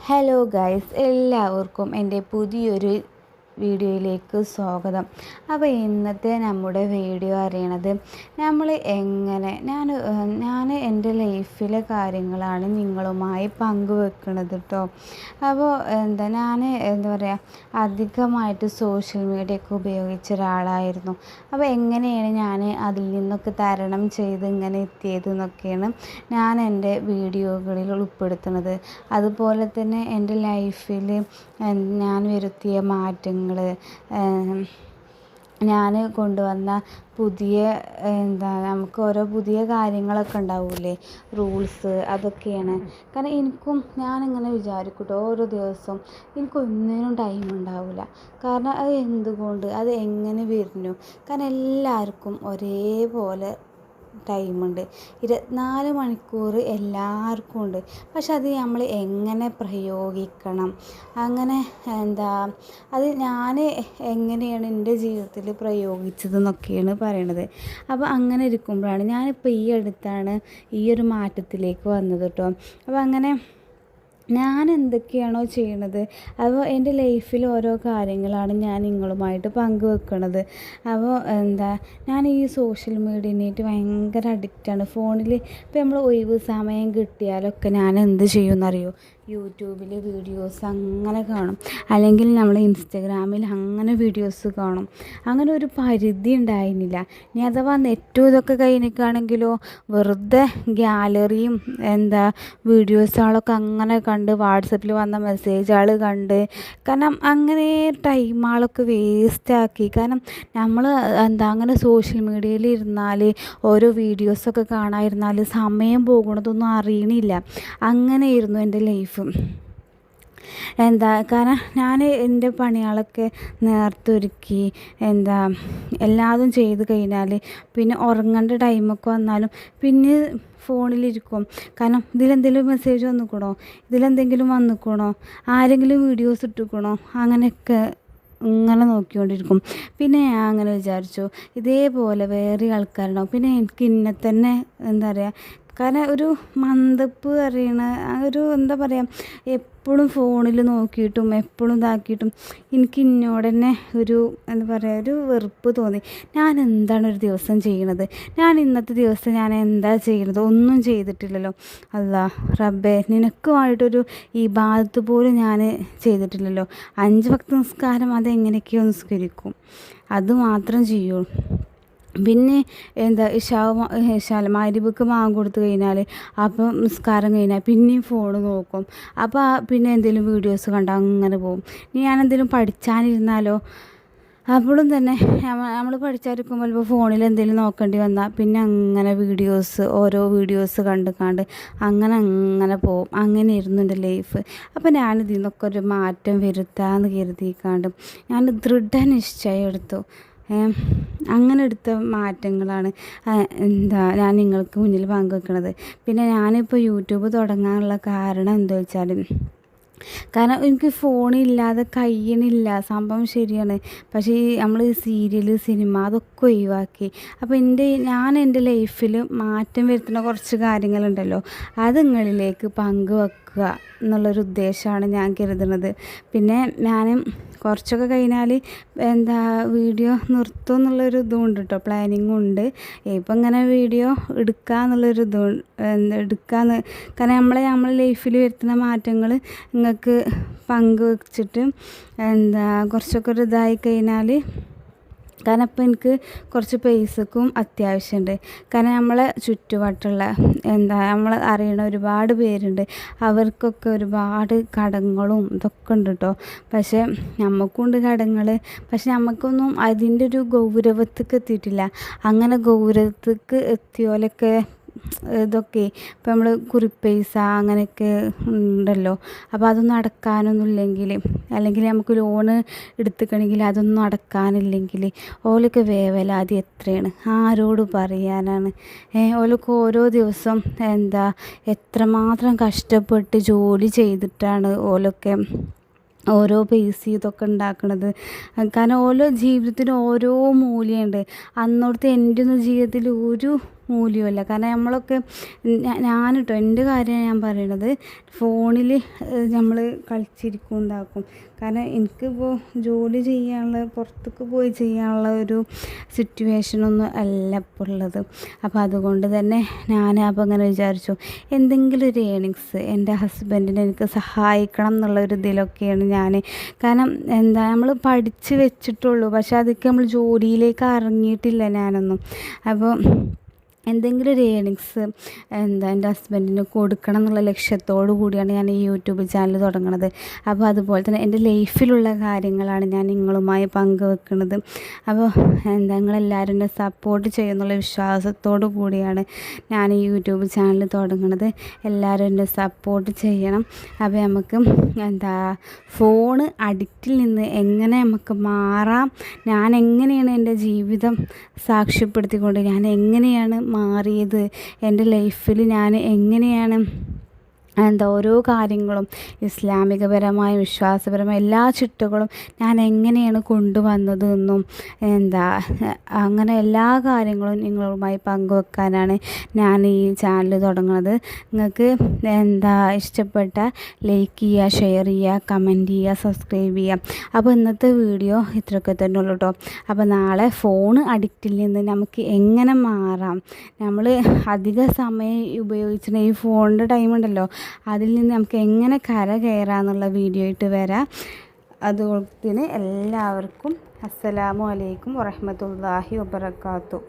Hello guys, എല്ലാവർക്കും എൻ്റെ പുതിയൊരു വീഡിയോയിലേക്ക് സ്വാഗതം. അപ്പോൾ ഇന്നത്തെ നമ്മുടെ വീഡിയോ അറിയണത് നമ്മൾ എങ്ങനെ ഞാൻ എൻ്റെ ലൈഫിലെ കാര്യങ്ങളാണ് നിങ്ങളുമായി പങ്കുവെക്കുന്നത് കേട്ടോ. അപ്പോൾ ഞാൻ അധികമായിട്ട് സോഷ്യൽ മീഡിയ ഒക്കെ ഉപയോഗിച്ച ഒരാളായിരുന്നു. അപ്പോൾ എങ്ങനെയാണ് ഞാൻ അതിൽ നിന്നൊക്കെ തരണം ചെയ്ത് ഇങ്ങനെ എത്തിയതെന്നൊക്കെയാണ് ഞാൻ എൻ്റെ വീഡിയോകളിൽ ഉൾപ്പെടുത്തുന്നത്. അതുപോലെ തന്നെ എൻ്റെ ലൈഫിൽ ഞാൻ വരുത്തിയ മാറ്റങ്ങൾ, ഞാൻ കൊണ്ടുവന്ന പുതിയ നമുക്ക് ഓരോ പുതിയ കാര്യങ്ങളൊക്കെ ഉണ്ടാവില്ലേ, റൂൾസ്, അതൊക്കെയാണ്. കാരണം ഞാനിങ്ങനെ വിചാരിക്കും കേട്ടോ, ഓരോ ദിവസവും എനിക്കൊന്നിനും ടൈം ഉണ്ടാവില്ല. കാരണം അത് എന്തുകൊണ്ട്, അത് എങ്ങനെ വരുന്നു? കാരണം എല്ലാവർക്കും ഒരേപോലെ ടൈമുണ്ട്, 24 മണിക്കൂർ എല്ലാവർക്കും ഉണ്ട്. പക്ഷെ അത് നമ്മൾ എങ്ങനെ പ്രയോഗിക്കണം, അങ്ങനെ അത് ഞാൻ എങ്ങനെയാണ് എൻ്റെ ജീവിതത്തിൽ പ്രയോഗിച്ചതെന്നൊക്കെയാണ് പറയണത്. അപ്പോൾ അങ്ങനെ ഇരിക്കുമ്പോഴാണ് ഞാനിപ്പോൾ ഈ അടുത്താണ് ഈ ഒരു മാറ്റത്തിലേക്ക് വന്നത് കേട്ടോ. അപ്പോൾ അങ്ങനെ ഞാൻ എന്തൊക്കെയാണോ ചെയ്യണത്, അപ്പോൾ എൻ്റെ ലൈഫിൽ ഓരോ കാര്യങ്ങളാണ് ഞാൻ നിങ്ങളുമായിട്ട് പങ്കുവെക്കണത്. അപ്പോൾ ഞാൻ ഈ സോഷ്യൽ മീഡിയനായിട്ട് ഭയങ്കര അഡിക്റ്റാണ് ഫോണിൽ. ഇപ്പോൾ നമ്മൾ ഒഴിവ് സമയം കിട്ടിയാലൊക്കെ ഞാൻ എന്ത് ചെയ്യുമെന്നറിയോ, യൂട്യൂബിൽ വീഡിയോസ് അങ്ങനെ കാണും, അല്ലെങ്കിൽ നമ്മൾ ഇൻസ്റ്റഗ്രാമിൽ അങ്ങനെ വീഡിയോസ് കാണും. അങ്ങനെ ഒരു പരിധി ഉണ്ടായിരുന്നില്ല. ഇനി അഥവാ നെറ്റും ഇതൊക്കെ കഴിഞ്ഞിട്ടാണെങ്കിലോ വെറുതെ ഗ്യാലറിയും വീഡിയോസുകളൊക്കെ അങ്ങനെ കണ്ട്, വാട്സപ്പിൽ വന്ന മെസ്സേജുകൾ കണ്ട്, കാരണം അങ്ങനെ ടൈമുകളൊക്കെ വേസ്റ്റാക്കി. കാരണം നമ്മൾ അങ്ങനെ സോഷ്യൽ മീഡിയയിൽ ഇരുന്നാൽ, ഓരോ വീഡിയോസൊക്കെ കാണാതിരുന്നാൽ സമയം പോകുന്നതൊന്നും അറിയണില്ല. അങ്ങനെയായിരുന്നു എൻ്റെ ലൈഫ്. കാരണം ഞാൻ എൻ്റെ പണികളൊക്കെ നേർത്തൊരുക്കി എല്ലാതും ചെയ്ത് കഴിഞ്ഞാൽ പിന്നെ ഉറങ്ങേണ്ട ടൈമൊക്കെ വന്നാലും പിന്നെ ഫോണിലിരിക്കും. കാരണം ഇതിലെന്തെങ്കിലും മെസ്സേജ് വന്നിക്കണോ, ഇതിലെന്തെങ്കിലും വന്നിക്കണോ, ആരെങ്കിലും വീഡിയോസ് ഇട്ടിക്കണോ, അങ്ങനെയൊക്കെ ഇങ്ങനെ നോക്കിക്കൊണ്ടിരിക്കും. പിന്നെ ഞാൻ അങ്ങനെ വിചാരിച്ചു, ഇതേപോലെ വേറെ ആൾക്കാരുണ്ടാവും. പിന്നെ എനിക്ക് ഇന്നെ തന്നെ കാരണം ഒരു മന്ദപ്പ് അറിയണ ഒരു എപ്പോഴും ഫോണിൽ നോക്കിയിട്ടും എപ്പോഴും ഇതാക്കിയിട്ടും എനിക്ക് ഇന്നോട് തന്നെ ഒരു ഒരു വെറുപ്പ് തോന്നി. ഞാൻ എന്താണ് ഒരു ദിവസം ചെയ്യണത്, ഞാൻ ഇന്നത്തെ ദിവസം ഞാൻ എന്താ ചെയ്യുന്നത്, ഒന്നും ചെയ്തിട്ടില്ലല്ലോ. അല്ലാ റബ്ബേ, നിനക്കുമായിട്ടൊരു ഇബാദത്ത് പോലും ഞാൻ ചെയ്തിട്ടില്ലല്ലോ. 5 വക്ത് നിസ്കാരം അതെങ്ങനെയൊക്കെയോ നിസ്കരിക്കും, അതുമാത്രം ചെയ്യുള്ളൂ. പിന്നെ മഗ്‌രിബിക്ക് ബാങ്ക് കൊടുത്തു കഴിഞ്ഞാൽ അപ്പം നിസ്കാരം കഴിഞ്ഞാൽ പിന്നെയും ഫോൺ നോക്കും. അപ്പോൾ പിന്നെ എന്തെങ്കിലും വീഡിയോസ് കണ്ടാൽ അങ്ങനെ പോകും. ഇനി ഞാൻ എന്തെങ്കിലും പഠിച്ചാനിരുന്നാലോ, അപ്പോഴും തന്നെ നമ്മൾ പഠിച്ചായിരിക്കുമ്പോൾ ഇപ്പോൾ ഫോണിൽ എന്തെങ്കിലും നോക്കേണ്ടി വന്നാൽ പിന്നെ അങ്ങനെ ഓരോ വീഡിയോസ് കണ്ട് അങ്ങനെ പോകും. അങ്ങനെ ഇരുന്നു എൻ്റെ ലൈഫ്. അപ്പോൾ ഞാനിതിൽ നിന്നൊക്കെ ഒരു മാറ്റം വരുത്താമെന്ന് കരുതിക്കാണ്ട് ഞാൻ ദൃഢനിശ്ചയം എടുത്തു. അങ്ങനെ എടുത്ത മാറ്റങ്ങളാണ് ഞാൻ നിങ്ങൾക്ക് മുന്നിൽ പങ്കുവെക്കുന്നത്. പിന്നെ ഞാനിപ്പോൾ യൂട്യൂബ് തുടങ്ങാനുള്ള കാരണം എന്താ വെച്ചാൽ, കാരണം എനിക്ക് ഫോണില്ലാതെ കഴിയണില്ല. സംഭവം ശരിയാണ്. പക്ഷേ നമ്മൾ സീരിയൽ, സിനിമ അതൊക്കെ ഒഴിവാക്കി. അപ്പോൾ ഞാൻ എൻ്റെ ലൈഫിൽ മാറ്റം വരുത്തുന്ന കുറച്ച് കാര്യങ്ങളുണ്ടല്ലോ, അത് നിങ്ങളിലേക്ക് പങ്കുവെക്കുക എന്നുള്ളൊരു ഉദ്ദേശമാണ് ഞാൻ കരുതുന്നത്. പിന്നെ ഞാൻ കുറച്ചൊക്കെ കഴിഞ്ഞാൽ വീഡിയോ നിർത്തും എന്നുള്ളൊരു ഇതുമുണ്ട് കേട്ടോ, പ്ലാനിങ്ങും ഉണ്ട്. ഇപ്പം ഇങ്ങനെ വീഡിയോ എടുക്കാമെന്നുള്ളൊരു എടുക്കാമെന്ന്. കാരണം നമ്മളെ ലൈഫിൽ വരുത്തുന്ന മാറ്റങ്ങൾ നിങ്ങൾക്ക് പങ്കുവച്ചിട്ട് കുറച്ചൊക്കെ ഒരു ഇതായി കഴിഞ്ഞാൽ, കാരണം ഇപ്പം എനിക്ക് കുറച്ച് പൈസക്കും അത്യാവശ്യമുണ്ട്. കാരണം നമ്മളെ ചുറ്റുവട്ടമുള്ള നമ്മൾ അറിയണ ഒരുപാട് പേരുണ്ട്, അവർക്കൊക്കെ ഒരുപാട് കടങ്ങളും ഇതൊക്കെ ഉണ്ട് കേട്ടോ. പക്ഷേ നമുക്കുണ്ട് കടങ്ങൾ. പക്ഷെ നമുക്കൊന്നും അതിൻ്റെ ഒരു ഗൗരവത്തേക്ക് എത്തിയിട്ടില്ല. അങ്ങനെ ഗൗരവത്തേക്ക് എത്തിയോലൊക്കെ ഇതൊക്കെ ഇപ്പം നമ്മൾ കുറിപ്പൈസ അങ്ങനെയൊക്കെ ഉണ്ടല്ലോ. അപ്പോൾ അതൊന്നും അടക്കാനൊന്നും ഇല്ലെങ്കിൽ, അല്ലെങ്കിൽ നമുക്ക് ലോണ് എടുത്തിക്കണമെങ്കിൽ അതൊന്നും അടക്കാനില്ലെങ്കിൽ ഓലൊക്കെ വേവലാതി എത്രയാണ്, ആരോട് പറയാനാണ്? ഓലൊക്കെ ഓരോ ദിവസം എത്രമാത്രം കഷ്ടപ്പെട്ട് ജോലി ചെയ്തിട്ടാണ് ഓലൊക്കെ ഓരോ പൈസ ഇതൊക്കെ ഉണ്ടാക്കണത്. കാരണം ഓരോ ജീവിതത്തിന് ഓരോ മൂല്യമുണ്ട്. അന്നോടത്ത് എൻ്റെ ഒന്നും ജീവിതത്തിൽ ഒരു മൂല്യമില്ല. കാരണം നമ്മളൊക്കെ ഞാൻ കേട്ടോ എൻ്റെ കാര്യമാണ് ഞാൻ പറയണത്. ഫോണിൽ നമ്മൾ കളിച്ചിരിക്കും ഇതാക്കും. കാരണം എനിക്കിപ്പോൾ ജോലി ചെയ്യാനുള്ള പുറത്തേക്ക് പോയി ചെയ്യാനുള്ള ഒരു സിറ്റുവേഷനൊന്നും അല്ല ഇപ്പോൾ ഉള്ളത്. അപ്പോൾ അതുകൊണ്ട് തന്നെ ഞാൻ അപ്പോൾ അങ്ങനെ വിചാരിച്ചു എന്തെങ്കിലും ഒരു ഏണിങ്സ് എൻ്റെ ഹസ്ബൻഡിനെ എനിക്ക് സഹായിക്കണം എന്നുള്ളൊരു ഇതിലൊക്കെയാണ് ഞാൻ. കാരണം എന്താ നമ്മൾ പഠിച്ച് വെച്ചിട്ടുള്ളൂ, പക്ഷെ അതൊക്കെ നമ്മൾ ജോലിയിലേക്ക് ഇറങ്ങിയിട്ടില്ല ഞാനൊന്നും. അപ്പോൾ എന്തെങ്കിലും ഒരു ഏണിങ്സ് എൻ്റെ ഹസ്ബൻഡിന് കൊടുക്കണം എന്നുള്ള ലക്ഷ്യത്തോടു കൂടിയാണ് ഞാൻ ഈ യൂട്യൂബ് ചാനൽ തുടങ്ങുന്നത്. അപ്പോൾ അതുപോലെ തന്നെ എൻ്റെ ലൈഫിലുള്ള കാര്യങ്ങളാണ് ഞാൻ നിങ്ങളുമായി പങ്കുവെക്കുന്നത്. അപ്പോൾ നിങ്ങളെല്ലാവരും എന്നെ സപ്പോർട്ട് ചെയ്യുന്നുള്ള വിശ്വാസത്തോടു കൂടിയാണ് ഞാൻ ഈ യൂട്യൂബ് ചാനൽ തുടങ്ങുന്നത്. എല്ലാവരും എന്നെ സപ്പോർട്ട് ചെയ്യണം. അപ്പോൾ നമുക്ക് ഫോണ് അഡിക്റ്റിൽ നിന്ന് എങ്ങനെ നമുക്ക് മാറാം, ഞാൻ എങ്ങനെയാണ് എൻ്റെ ജീവിതം സാക്ഷ്യപ്പെടുത്തിക്കൊണ്ട് ഞാൻ എങ്ങനെയാണ് മാറിയത്, എൻ്റെ ലൈഫിൽ ഞാൻ എങ്ങനെയാണ് ഓരോ കാര്യങ്ങളും ഇസ്ലാമികപരമായ വിശ്വാസപരമായ എല്ലാ ചിട്ടകളും ഞാൻ എങ്ങനെയാണ് കൊണ്ടുവന്നത് എന്നും അങ്ങനെ എല്ലാ കാര്യങ്ങളും നിങ്ങളുമായി പങ്കുവെക്കാനാണ് ഞാൻ ഈ ചാനൽ തുടങ്ങുന്നത്. നിങ്ങൾക്ക് ഇഷ്ടപ്പെട്ട ലൈക്ക് ചെയ്യുക, ഷെയർ ചെയ്യുക, കമൻറ്റ് ചെയ്യുക, സബ്സ്ക്രൈബ് ചെയ്യുക. അപ്പോൾ ഇന്നത്തെ വീഡിയോ ഇത്രയൊക്കെ തന്നെ ഉള്ളൂ കേട്ടോ. അപ്പോൾ നാളെ ഫോൺ അഡിക്റ്റിൽ നിന്ന് നമുക്ക് എങ്ങനെ മാറാം, നമ്മൾ അധിക സമയം ഉപയോഗിച്ചിട്ട് ഈ ഫോണിൻ്റെ ടൈം ഉണ്ടല്ലോ, അതിൽ നിന്ന് നമുക്ക് എങ്ങനെ കയറാമെന്നുള്ള വീഡിയോ ആയിട്ട് വരാം. അതുകൊണ്ട് എല്ലാവർക്കും അസ്സലാമു അലൈക്കും വറഹ്മത്തുള്ളാഹി വബറകാതുഹു.